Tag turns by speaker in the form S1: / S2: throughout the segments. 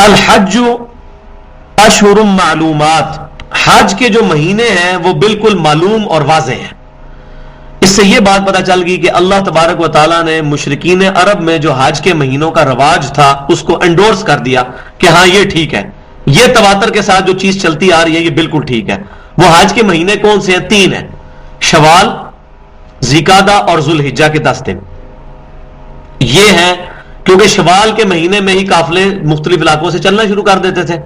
S1: الحج اشہر معلومات، حج کے جو مہینے ہیں وہ بالکل معلوم اور واضح ہیں۔ اس سے یہ بات پتہ چل گئی کہ اللہ تبارک و تعالیٰ نے مشرکین عرب میں جو حج کے مہینوں کا رواج تھا اس کو انڈورس کر دیا کہ ہاں یہ ٹھیک ہے، یہ تواتر کے ساتھ جو چیز چلتی آ رہی ہے یہ بالکل ٹھیک ہے۔ وہ حج کے مہینے کون سے ہیں؟ 3 ہیں، شوال، ذوالقعدہ اور ذوالحجہ کے 10 دن یہ ہیں، کیونکہ شوال کے مہینے میں ہی قافلے مختلف علاقوں سے چلنا شروع کر دیتے تھے۔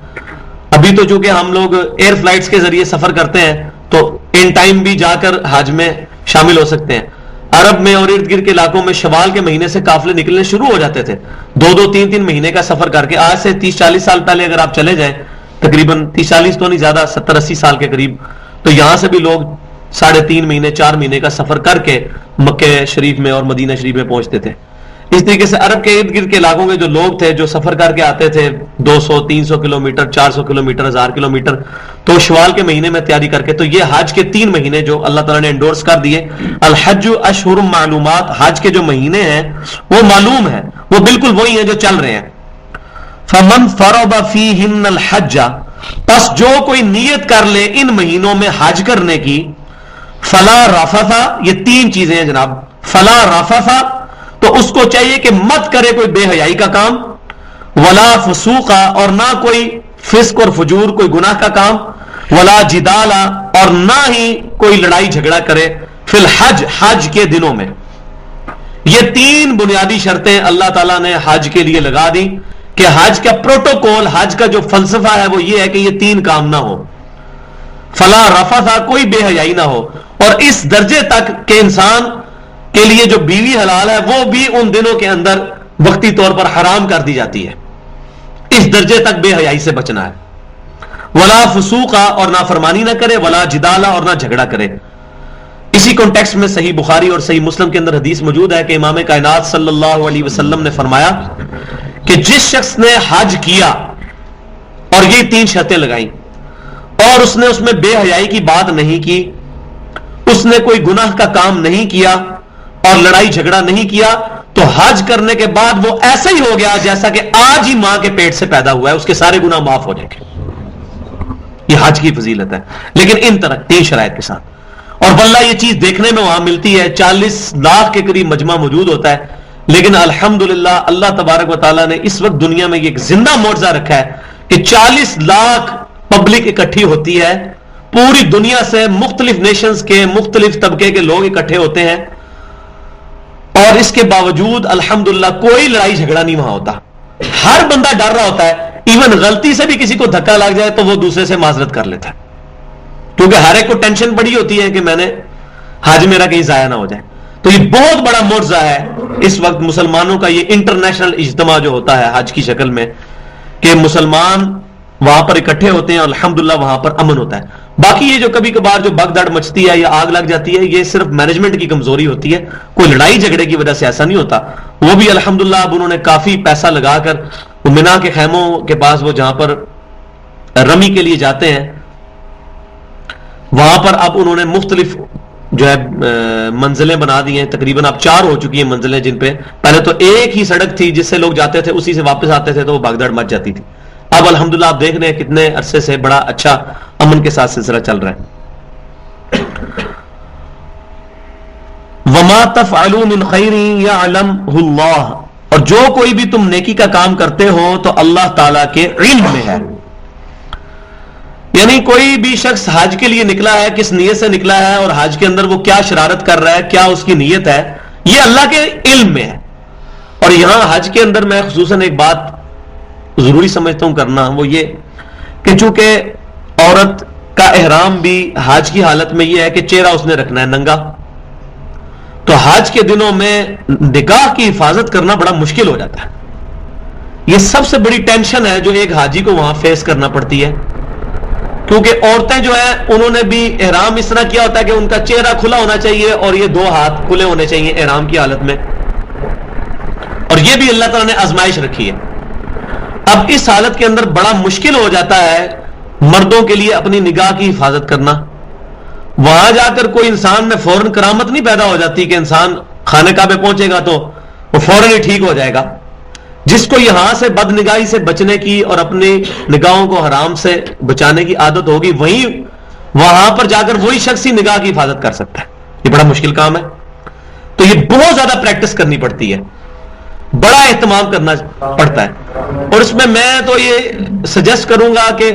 S1: ابھی تو چونکہ ہم لوگ ایئر فلائٹس کے ذریعے سفر کرتے ہیں تو ان ٹائم بھی جا کر حج میں شامل ہو سکتے ہیں۔ عرب میں اور ارد گرد کے علاقوں میں شوال کے مہینے سے قافلے نکلنے شروع ہو جاتے تھے، 2 3 مہینے کا سفر کر کے۔ آج سے 30-40 سال پہلے اگر آپ چلے جائیں، تقریباً 30-40 تو نہیں، زیادہ 70-80 سال کے قریب، تو یہاں سے بھی لوگ 3.5 مہینے 4 مہینے کا سفر کر کے مکہ شریف میں اور مدینہ شریف میں پہنچتے تھے۔ اس طریقے سے عرب کے ارد گرد کے علاقوں کے جو لوگ تھے جو سفر کر کے آتے تھے 200-300 کلومیٹر، 400 کلومیٹر، 1000 کلومیٹر، تو شوال کے مہینے میں تیاری کر کے، تو یہ حج کے 3 مہینے جو اللہ تعالیٰ نے انڈورس کر دیے، الحج اشہر معلومات، حج کے جو مہینے ہیں وہ معلوم ہیں، وہ بالکل وہی ہیں جو چل رہے ہیں۔ فمن فرض فیہن الحج، پس جو کوئی نیت کر لے ان مہینوں میں حج کرنے کی، فلا رفث، یہ 3 چیزیں ہیں جناب، فلا رفث، تو اس کو چاہیے کہ مت کرے کوئی بے حیائی کا کام، ولا فسوق، اور نہ کوئی فسق اور فجور، کوئی گناہ کا کام، ولا جدال، اور نہ ہی کوئی لڑائی جھگڑا کرے، فی الحج، حج کے دنوں میں۔ یہ 3 بنیادی شرطیں اللہ تعالیٰ نے حج کے لیے لگا دی کہ حج کا پروٹوکول، حج کا جو فلسفہ ہے وہ یہ ہے کہ یہ 3 کام نہ ہو۔ فلا رفث، کوئی بے حیائی نہ ہو، اور اس درجے تک کہ انسان کے لیے جو بیوی حلال ہے وہ بھی ان دنوں کے اندر وقتی طور پر حرام کر دی جاتی ہے، اس درجے تک بے حیائی سے بچنا ہے۔ ولا فسوق، اور نافرمانی نہ کرے، ولا جدال، اور نہ جھگڑا کرے۔ اسی کانٹیکسٹ میں صحیح بخاری اور صحیح مسلم کے اندر حدیث موجود ہے کہ امام کائنات صلی اللہ علیہ وسلم نے فرمایا کہ جس شخص نے حج کیا اور یہ 3 شرطیں لگائیں اور اس نے اس میں بے حیائی کی بات نہیں کی، اس نے کوئی گناہ کا کام نہیں کیا اور لڑائی جھگڑا نہیں کیا، تو حج کرنے کے بعد وہ ایسا ہی ہو گیا جیسا کہ آج ہی ماں کے پیٹ سے پیدا ہوا ہے، اس کے سارے گناہ معاف ہو جائیں گے۔ یہ حج کی فضیلت ہے، لیکن ان طرح 3 شرائط کے ساتھ۔ اور واللہ یہ چیز دیکھنے میں وہاں ملتی ہے، 40 لاکھ کے قریب مجمع موجود ہوتا ہے، لیکن الحمدللہ اللہ تبارک و تعالیٰ نے اس وقت دنیا میں یہ ایک زندہ معجزہ رکھا ہے کہ 40 لاکھ پبلک اکٹھی ہوتی ہے، پوری دنیا سے مختلف نیشنز کے مختلف طبقے کے لوگ اکٹھے ہوتے ہیں، اور اس کے باوجود الحمدللہ کوئی لڑائی جھگڑا نہیں وہاں ہوتا۔ ہر بندہ ڈر رہا ہوتا ہے، ایون غلطی سے بھی کسی کو دھکا لگ جائے تو وہ دوسرے سے معذرت کر لیتا ہے، کیونکہ ہر ایک کو ٹینشن بڑی ہوتی ہے کہ میں نے حج میرا کہیں ضائع نہ ہو جائے۔ تو یہ بہت بڑا معجزہ ہے اس وقت مسلمانوں کا، یہ انٹرنیشنل اجتماع جو ہوتا ہے حج کی شکل میں، کہ مسلمان وہاں پر اکٹھے ہوتے ہیں، الحمدللہ وہاں پر امن ہوتا ہے۔ باقی یہ جو کبھی کبھار جو بگدڑ مچتی ہے یا آگ لگ جاتی ہے، یہ صرف مینجمنٹ کی کمزوری ہوتی ہے، کوئی لڑائی جھگڑے کی وجہ سے ایسا نہیں ہوتا۔ وہ بھی الحمدللہ اب انہوں نے کافی پیسہ لگا کر منا کے خیموں کے پاس، وہ جہاں پر رمی کے لیے جاتے ہیں، وہاں پر اب انہوں نے مختلف جو ہے منزلیں بنا دی ہیں، تقریباً اب 4 ہو چکی ہیں منزلیں، جن پہ پہلے تو ایک ہی سڑک تھی جس سے لوگ جاتے تھے، اسی سے واپس آتے تھے تو وہ بھگدڑ مچ جاتی تھی۔ اب الحمدللہ آپ دیکھ رہے ہیں کتنے عرصے سے بڑا اچھا امن کے ساتھ سلسلہ چل رہا ہے۔ وما تفعلوا من خیر یعلمہ اللہ، اور جو کوئی بھی تم نیکی کا کام کرتے ہو تو اللہ تعالی کے علم میں ہے۔ یعنی کوئی بھی شخص حج کے لیے نکلا ہے، کس نیت سے نکلا ہے اور حج کے اندر وہ کیا شرارت کر رہا ہے، کیا اس کی نیت ہے، یہ اللہ کے علم میں ہے۔ اور یہاں حج کے اندر میں خصوصاً ایک بات ضروری سمجھتا ہوں کرنا، وہ یہ کہ چونکہ عورت کا احرام بھی حج کی حالت میں یہ ہے کہ چہرہ اس نے رکھنا ہے ننگا، تو حج کے دنوں میں نگاہ کی حفاظت کرنا بڑا مشکل ہو جاتا ہے۔ یہ سب سے بڑی ٹینشن ہے جو ایک حاجی کو وہاں فیس کرنا پڑتی ہے، کیونکہ عورتیں جو ہیں انہوں نے بھی احرام اس طرح کیا ہوتا ہے کہ ان کا چہرہ کھلا ہونا چاہیے اور یہ 2 ہاتھ کھلے ہونے چاہیے احرام کی حالت میں، اور یہ بھی اللہ تعالیٰ نے آزمائش رکھی ہے۔ اب اس حالت کے اندر بڑا مشکل ہو جاتا ہے مردوں کے لیے اپنی نگاہ کی حفاظت کرنا۔ وہاں جا کر کوئی انسان میں فوراً کرامت نہیں پیدا ہو جاتی کہ انسان خانہ کعبہ پہنچے گا تو وہ فوراً ہی ٹھیک ہو جائے گا، جس کو یہاں سے بد نگاہی سے بچنے کی اور اپنی نگاہوں کو حرام سے بچانے کی عادت ہوگی، وہاں پر جا کر وہی شخص ہی نگاہ کی حفاظت کر سکتا ہے. یہ بڑا مشکل کام ہے، تو یہ بہت زیادہ پریکٹس کرنی پڑتی ہے، بڑا اہتمام کرنا پڑتا ہے. اور اس میں تو یہ سجیسٹ کروں گا کہ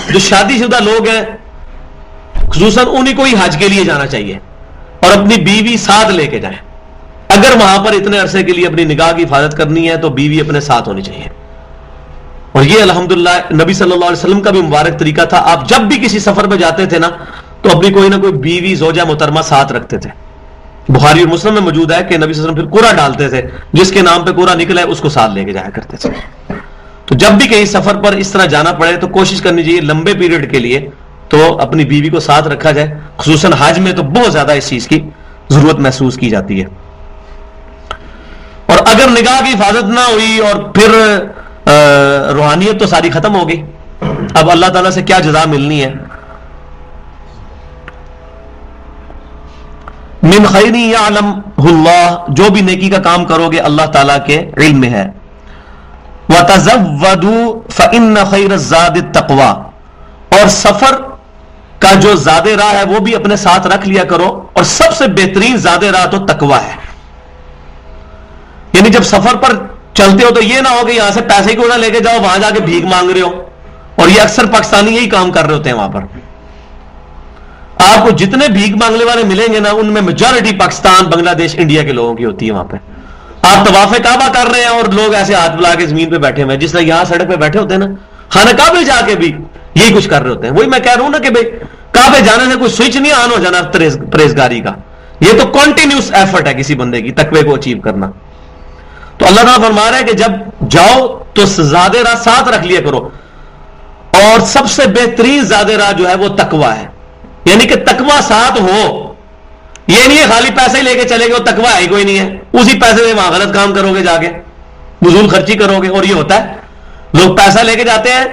S1: جو شادی شدہ لوگ ہیں خصوصاً انہیں کو ہی حج کے لیے جانا چاہیے اور اپنی بیوی ساتھ لے کے جائیں. اگر وہاں پر اتنے عرصے کے لیے اپنی نگاہ کی حفاظت کرنی ہے تو بیوی اپنے ساتھ ہونی چاہیے. اور یہ الحمدللہ نبی صلی اللہ علیہ وسلم کا بھی مبارک طریقہ تھا. آپ جب بھی کسی سفر پہ جاتے تھے نا تو اپنی کوئی نہ کوئی بیوی زوجہ محترمہ ساتھ رکھتے تھے. بخاری اور مسلم میں موجود ہے کہ نبی صلی اللہ علیہ وسلم پھر قرعہ ڈالتے تھے، جس کے نام پہ قرعہ نکلا ہے اس کو ساتھ لے کے جایا کرتے تھے. تو جب بھی کہیں سفر پر اس طرح جانا پڑے تو کوشش کرنی چاہیے لمبے پیریڈ کے لیے تو اپنی بیوی کو ساتھ رکھا جائے. خصوصاً حج میں تو بہت زیادہ اس چیز کی ضرورت محسوس کی جاتی ہے. اور اگر نگاہ کی حفاظت نہ ہوئی اور پھر روحانیت تو ساری ختم ہو گئی. اب اللہ تعالیٰ سے کیا جزا ملنی ہے. من خیر یعلمہ اللہ، جو بھی نیکی کا کام کرو گے اللہ تعالیٰ کے علم میں ہے. وتزودوا فإن خیر الزاد التقوی، اور سفر کا جو زاد راہ ہے وہ بھی اپنے ساتھ رکھ لیا کرو، اور سب سے بہترین زاد راہ تو تقوی ہے. یعنی جب سفر پر چلتے ہو تو یہ نہ ہو کہ یہاں سے پیسے کو نہ لے کے جاؤ وہاں جا کے بھیک مانگ رہے ہو. اور یہ اکثر پاکستانی یہی کام کر رہے ہوتے ہیں. وہاں پر آپ کو جتنے بھیک مانگنے والے ملیں گے نا ان میں میجورٹی پاکستان، بنگلہ دیش، انڈیا کے لوگوں کی ہوتی ہے. وہاں پہ آپ طواف کعبہ کر رہے ہیں اور لوگ ایسے ہاتھ بلا کے زمین پہ بیٹھے ہوئے ہیں، جس طرح یہاں سڑک پہ بیٹھے ہوتے ہیں نا، خانہ کعبے جا کے بھی یہی کچھ کر رہے ہوتے ہیں. وہی میں کہہ رہا ہوں نا کہ بھائی کعبے جانے سے کوئی سوئچ نہیں آن ہو جانا پرہیزگاری کا. یہ تو کنٹینیوس ایفرٹ ہے کسی بندے کی تقوی کو اچیو کرنا. تو اللہ تعالیٰ فرما رہا ہے کہ جب جاؤ تو زیادہ راہ ساتھ رکھ لیا کرو، اور سب سے بہترین زیادہ راہ جو ہے وہ تقوی ہے. یعنی کہ تقوی ساتھ ہو. یہ نہیں ہے خالی پیسے ہی لے کے چلے گئے، تقوی ہی کوئی نہیں ہے، اسی پیسے سے وہاں غلط کام کرو گے، جا کے فضول خرچی کرو گے. اور یہ ہوتا ہے لوگ پیسہ لے کے جاتے ہیں،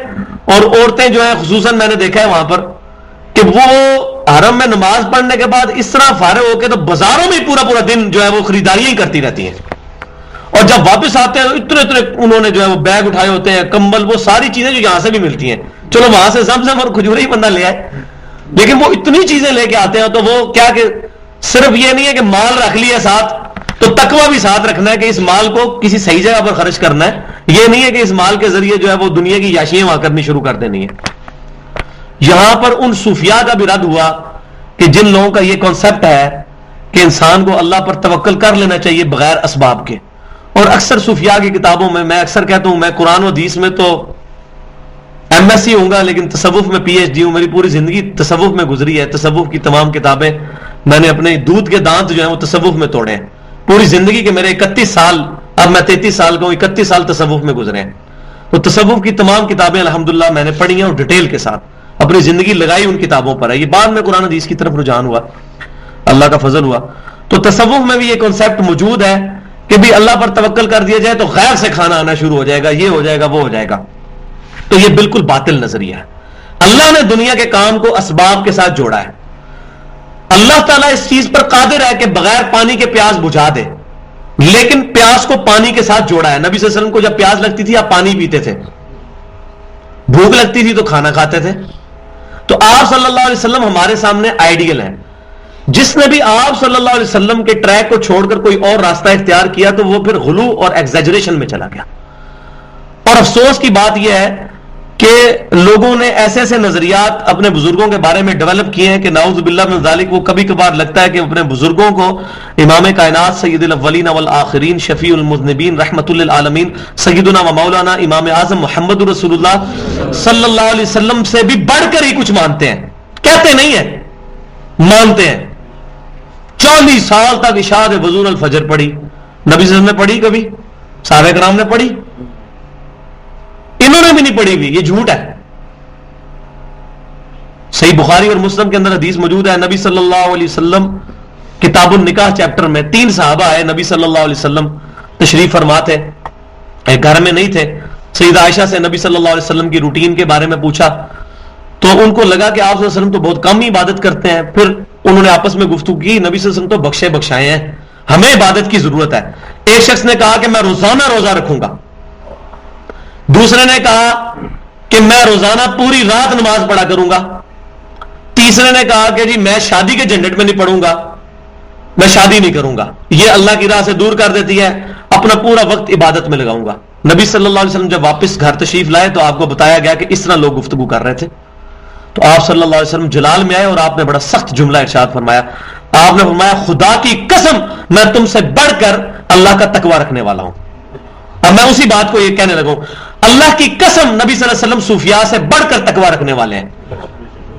S1: اور عورتیں جو ہیں خصوصاً میں نے دیکھا ہے وہاں پر کہ وہ حرم میں نماز پڑھنے کے بعد اس طرح فارغ ہو کے تو بازاروں میں پورا پورا دن جو ہے وہ خریداریاں ہی کرتی رہتی ہیں. اور جب واپس آتے ہیں اتنے انہوں نے جو ہے وہ بیگ اٹھائے ہوتے ہیں، کمبل، وہ ساری چیزیں جو یہاں سے بھی ملتی ہیں. چلو وہاں سے زمزم اور کھجور ہی بندہ لے آئے، لیکن وہ اتنی چیزیں لے کے آتے ہیں. تو وہ کیا کہ صرف یہ نہیں ہے کہ مال رکھ لیا ساتھ، تو تقوی بھی ساتھ رکھنا ہے کہ اس مال کو کسی صحیح جگہ پر خرچ کرنا ہے. یہ نہیں ہے کہ اس مال کے ذریعے جو ہے وہ دنیا کی یاشیاں وہاں کرنی شروع کر دینی ہے. یہاں پر ان صوفیاء کا بھی رد ہوا کہ جن لوگوں کا یہ کانسیپٹ ہے کہ انسان کو اللہ پر توکل کر لینا چاہیے بغیر اسباب کے. اور اکثر صوفیاء کی کتابوں میں اکثر کہتا ہوں، میں قرآن و حدیث میں تو ایم ایس سی ہوں گا لیکن تصوف میں پی ایچ ڈی ہوں. میری پوری زندگی تصوف میں گزری ہے. تصوف کی تمام کتابیں میں نے اپنے دودھ کے دانت جو ہیں وہ تصوف میں توڑے ہیں. پوری زندگی کے میرے 31 سال، اب میں 33 سال کا ہوں، 31 سال تصوف میں گزرے ہیں. تو تصوف کی تمام کتابیں الحمدللہ میں نے پڑھی ہیں اور ڈیٹیل کے ساتھ اپنی زندگی لگائی ان کتابوں پر ہے. یہ بعد میں قرآن حدیث کی طرف رجحان ہوا، اللہ کا فضل ہوا. تو تصوف میں بھی یہ کانسیپٹ موجود ہے کہ بھی اللہ پر توکل کر دیا جائے تو غیر سے کھانا آنا شروع ہو جائے گا، یہ ہو جائے گا، وہ ہو جائے گا. تو یہ بالکل باطل نظریہ ہے. اللہ نے دنیا کے کام کو اسباب کے ساتھ جوڑا ہے. اللہ تعالیٰ اس چیز پر قادر ہے کہ بغیر پانی کے پیاس بجھا دے، لیکن پیاس کو پانی کے ساتھ جوڑا ہے. نبی صلی اللہ علیہ وسلم کو جب پیاس لگتی تھی آپ پانی پیتے تھے، بھوک لگتی تھی تو کھانا کھاتے تھے. تو آپ صلی اللہ علیہ وسلم ہمارے سامنے آئیڈیل ہیں. جس نے بھی آپ صلی اللہ علیہ وسلم کے ٹریک کو چھوڑ کر کوئی اور راستہ اختیار کیا تو وہ پھر غلو اور ایگزیجریشن میں چلا گیا. اور افسوس کی بات یہ ہے کہ لوگوں نے ایسے ایسے نظریات اپنے بزرگوں کے بارے میں ڈیولپ کیے ہیں کہ نعوذ باللہ من ذالک وہ کبھی کبھار لگتا ہے کہ اپنے بزرگوں کو امام کائنات سید الاولین والآخرین شفیع المذنبین رحمت للعالمین سیدنا و مولانا امام اعظم محمد رسول اللہ صلی اللہ علیہ وسلم سے بھی بڑھ کر ہی کچھ مانتے ہیں. کہتے نہیں ہیں، مانتے ہیں. 40 سال تک اشاعت وضوء الفجر پڑھی، نبی صلی اللہ علیہ وسلم نے پڑھی؟ کبھی صحابہ کرام نے پڑھی؟ انہوں نے بھی نہیں پڑھی ہوئی. یہ جھوٹ ہے. صحیح بخاری اور مسلم کے اندر حدیث موجود ہے. نبی صلی اللہ علیہ وسلم کتاب النکاح چیپٹر میں 3 صحابہ آئے، نبی صلی اللہ علیہ وسلم تشریف فرما تھے، گھر میں نہیں تھے. سیدہ عائشہ سے نبی صلی اللہ علیہ وسلم کی روٹین کے بارے میں پوچھا تو ان کو لگا کہ آپ صلی اللہ علیہ وسلم تو بہت کم ہی عبادت کرتے ہیں. پھر انہوں نے آپس میں گفتگو کی، نبی صلی اللہ علیہ وسلم تو بخشے بخشائے ہیں، ہمیں عبادت کی ضرورت ہے. ایک شخص نے کہا کہ میں روزانہ روزہ رکھوں گا. دوسرے نے کہا کہ میں روزانہ پوری رات نماز پڑھا کروں گا. تیسرے نے کہا کہ جی میں شادی کے جھنجٹ میں نہیں پڑھوں گا, میں شادی نہیں کروں گا. یہ اللہ کی راہ سے دور کر دیتی ہے, اپنا پورا وقت عبادت میں لگاؤں گا. نبی صلی اللہ علیہ وسلم جب واپس گھر تشریف لائے تو آپ کو بتایا گیا کہ اس طرح لوگ گفتگو کر رہے تھے. تو آپ صلی اللہ علیہ وسلم جلال میں آئے اور آپ نے بڑا سخت جملہ ارشاد فرمایا. آپ نے فرمایا خدا کی قسم میں تم سے بڑھ کر اللہ کا تقوی رکھنے والا ہوں. اب میں اسی بات کو یہ کہنے لگوں, اللہ کی قسم نبی صلی اللہ علیہ وسلم صوفیاء سے بڑھ کر تقوی رکھنے والے ہیں.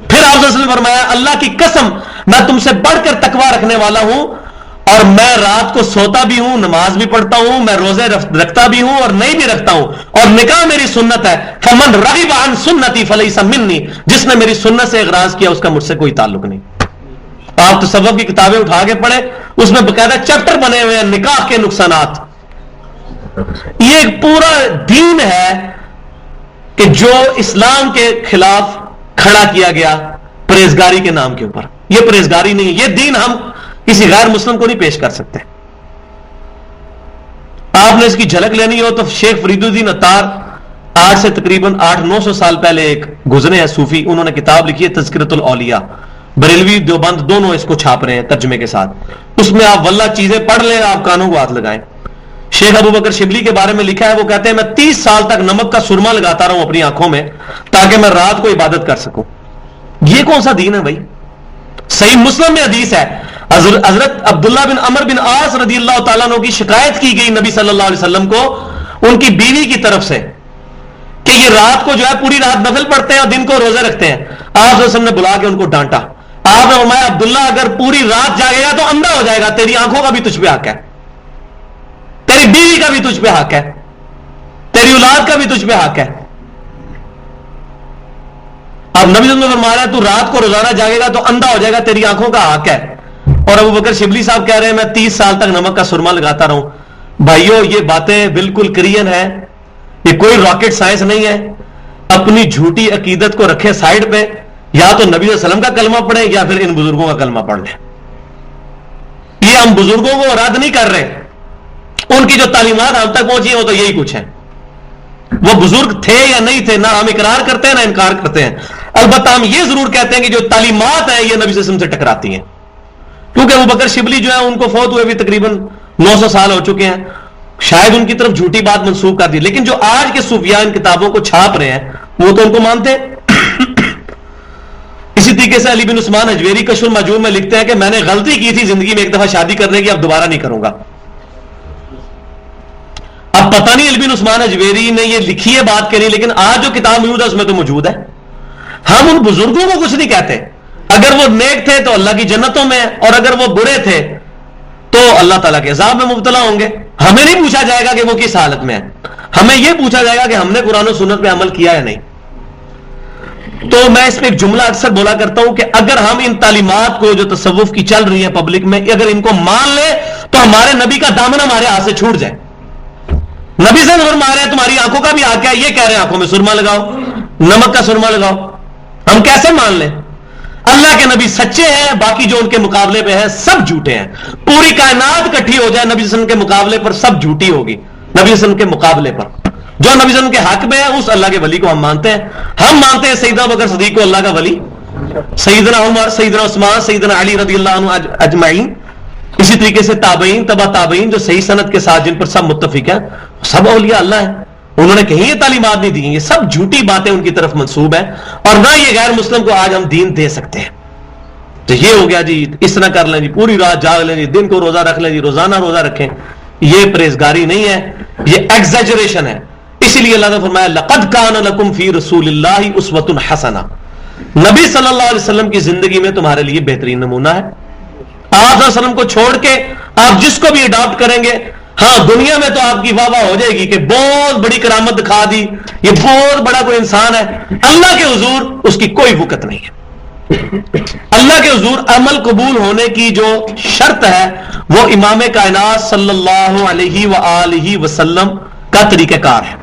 S1: پھر آپ صلی اللہ علیہ وسلم نے فرمایا اللہ کی قسم میں تم سے بڑھ کر تقوی رکھنے والا ہوں, اور میں رات کو سوتا بھی ہوں, نماز بھی پڑھتا ہوں, میں روزے رکھتا بھی ہوں اور نہیں بھی رکھتا ہوں, اور نکاح میری سنت ہے. فمن رغب عن سنتی فلیس منی, جس نے میری سنت سے اغراض کیا اس کا مجھ سے کوئی تعلق نہیں. آپ تصوف کی کتابیں اٹھا کے پڑھیں, اس میں باقاعدہ چیپٹر بنے ہوئے ہیں نکاح کے نقصانات. یہ ایک پورا دین ہے کہ جو اسلام کے خلاف کھڑا کیا گیا پرہیزگاری کے نام کے اوپر. یہ پرہیزگاری نہیں ہے, یہ دین ہم کسی غیر مسلم کو نہیں پیش کر سکتے. آپ نے اس کی جھلک لینی ہو تو شیخ فرید الدین عطار آج سے تقریباً 800-900 سال پہلے ایک گزرے ہیں صوفی, انہوں نے کتاب لکھی ہے تذکرۃ الاولیاء. بریلوی دیوبند دونوں اس کو چھاپ رہے ہیں ترجمے کے ساتھ. اس میں آپ واللہ چیزیں پڑھ لیں, آپ کانوں کو ہاتھ لگائیں. شیخ ابو بکر شبلی کے بارے میں لکھا ہے, وہ کہتے ہیں میں 30 سال تک نمک کا سرما لگاتا رہا ہوں اپنی آنکھوں میں تاکہ میں رات کو عبادت کر سکوں. یہ کون سا دین ہے بھائی؟ صحیح مسلم میں حدیث ہے, حضرت عبداللہ بن عمر بن عاص رضی اللہ تعالیٰ عنہ کی شکایت کی گئی نبی صلی اللہ علیہ وسلم کو ان کی بیوی کی طرف سے کہ یہ رات کو جو ہے پوری رات نفل پڑھتے ہیں اور دن کو روزے رکھتے ہیں. آپ صلی اللہ علیہ وسلم نے بلا کے ان کو ڈانٹا. آپ نے فرمایا عبداللہ اگر پوری رات جاگے گا تو اندھا ہو جائے گا, تیری آنکھوں کا بھی تجھ پہ حق ہے, تیری بیوی کا بھی تجھ پہ حق ہے, تیری اولاد کا بھی تجھ پہ حق ہے. اب نبی صلی اللہ علیہ وسلم فرما رہا ہے تو رات کو روزانہ جاگے گا تو اندھا ہو جائے گا, تیری آنکھوں کا حق ہے. اور ابو بکر شبلی صاحب کہہ رہے ہیں میں 30 سال تک نمک کا سرما لگاتا رہا ہوں. بھائیو یہ باتیں بالکل کلین ہیں, یہ کوئی راکٹ سائنس نہیں ہے. اپنی جھوٹی عقیدت کو رکھیں سائڈ پہ, یا تو نبی صلی اللہ علیہ وسلم کا کلمہ پڑھیں یا پھر ان بزرگوں کا کلمہ پڑھ لیں. یہ ہم بزرگوں کو رد نہیں کر رہے, ان کی جو تعلیمات ہم تک پہنچی ہیں وہ تو یہی کچھ ہے. وہ بزرگ تھے یا نہیں تھے, نہ ہم اقرار کرتے ہیں نہ انکار کرتے ہیں. البتہ ہم یہ ضرور کہتے ہیں کہ جو تعلیمات ہیں یہ نبی صلی اللہ علیہ وسلم سے ٹکراتی ہیں, کیونکہ ابو بکر شبلی جو ہے ان کو فوت ہوئے بھی تقریباً 900 سال ہو چکے ہیں, شاید ان کی طرف جھوٹی بات منسوخ کر دی. لیکن جو آج کے صوفیاء ان کتابوں کو چھاپ رہے ہیں وہ تو ان کو مانتے ہیں. اسی طریقے سے علی بن عثمان حجویری کشف المحجوب میں لکھتے ہیں کہ میں نے غلطی کی تھی زندگی میں ایک دفعہ شادی کرنے کی, اب دوبارہ نہیں کروں گا. اب پتہ نہیں علی بن عثمان حجویری نے یہ لکھی ہے بات کہ نہیں, لیکن آج جو کتاب موجود ہے اس میں تو موجود ہے. ہم ان بزرگوں کو کچھ نہیں کہتے. اگر وہ نیک تھے تو اللہ کی جنتوں میں, اور اگر وہ برے تھے تو اللہ تعالیٰ کے عذاب میں مبتلا ہوں گے. ہمیں نہیں پوچھا جائے گا کہ وہ کس حالت میں ہے, ہمیں یہ پوچھا جائے گا کہ ہم نے قرآن و سنت پہ عمل کیا یا نہیں. تو میں اس پہ ایک جملہ اکثر بولا کرتا ہوں کہ اگر ہم ان تعلیمات کو جو تصوف کی چل رہی ہیں پبلک میں, اگر ان کو مان لیں تو ہمارے نبی کا دامن ہمارے ہاتھ سے چھوٹ جائے. نبی سے فرما رہے ہیں تمہاری آنکھوں کا بھی حق ہے, یہ کہہ رہے ہیں آنکھوں میں سرما لگاؤ, نمک کا سرما لگاؤ. ہم کیسے مان لیں؟ اللہ کے نبی سچے ہیں, باقی جو ان کے مقابلے پہ ہیں سب جھوٹے ہیں. پوری کائنات اکٹھی ہو جائے نبی صلی اللہ علیہ وسلم کے مقابلے پر سب جھوٹی ہوگی. نبی صلی اللہ علیہ وسلم کے مقابلے پر جو نبی صلی اللہ علیہ وسلم کے حق میں ہے اس اللہ کے ولی کو ہم مانتے ہیں. ہم مانتے ہیں سیدنا بکر صدیق کو اللہ کا ولی, سیدنا عمر, سیدنا عثمان, سیدنا علی رضی اللہ عنہ اجمعین. اسی طریقے سے تابعین, تبع تابعین جو صحیح سند کے ساتھ جن پر سب متفق ہیں, سب اولیاء اللہ ہیں. انہوں نے کہیں یہ تعلیمات نہیں دی, یہ سب جھوٹی باتیں ان کی طرف منسوب ہیں, اور نہ یہ غیر مسلم کو آج ہم دین دے سکتے ہیں. تو یہ ہو گیا جی اس طرح کر لیں جی, پوری رات جاگ لیں جی, دن کو روزہ رکھ لیں جی, روزانہ روزہ رکھیں. یہ پرہیزگاری نہیں ہے, یہ ایگزیجریشن ہے. اسی لیے اللہ نے فرمایا لقد کان لکم فی رسول اللہ اسوۃ حسنہ, نبی صلی اللہ علیہ وسلم کی زندگی میں تمہارے لیے بہترین نمونہ ہے. آپ صلی اللہ علیہ وسلم کو چھوڑ کے آپ جس کو بھی اڈاپٹ کریں گے, ہاں دنیا میں تو آپ کی واہ واہ ہو جائے گی کہ بہت بڑی کرامت دکھا دی, یہ بہت بڑا کوئی انسان ہے. اللہ کے حضور اس کی کوئی وقت نہیں ہے. اللہ کے حضور عمل قبول ہونے کی جو شرط ہے وہ امام کائنات صلی اللہ علیہ وآلہ وسلم کا طریقہ کار ہے.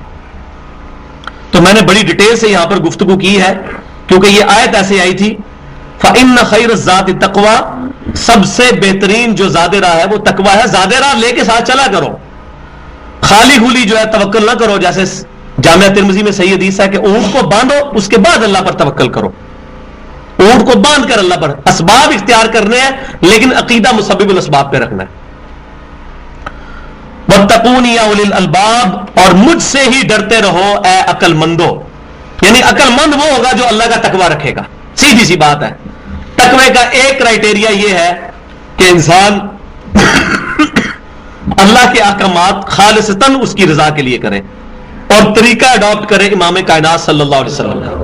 S1: تو میں نے بڑی ڈیٹیل سے یہاں پر گفتگو کی ہے کیونکہ یہ آیت ایسے آئی تھی, فَإِنَّ خَيْرَ الزَّادِ التَّقْوَىٰ, سب سے بہترین جو زاد راہ ہے وہ تقویٰ ہے. زاد راہ لے کے ساتھ چلا کرو, خالی خولی جو ہے توکل نہ کرو. جیسے جامعہ ترمذی میں صحیح حدیث ہے کہ اونٹ کو باندھو اس کے بعد اللہ پر توکل کرو. اونٹ کو باندھ کر اللہ پر اسباب اختیار کرنے ہیں لیکن عقیدہ مسبب الاسباب پہ رکھنا ہے. واتقونی یا اولی الالباب، اور مجھ سے ہی ڈرتے رہو اے عقل مندو. یعنی عقل مند وہ ہوگا جو اللہ کا تقوی رکھے گا. سیدھی سی بات ہے. تقوی کا ایک کرائٹیریا یہ ہے کہ انسان اللہ کے احکامات خالصتاً اس کی رضا کے لیے کرے اور طریقہ اڈاپٹ کرے امام کائنات صلی اللہ علیہ وسلم کا.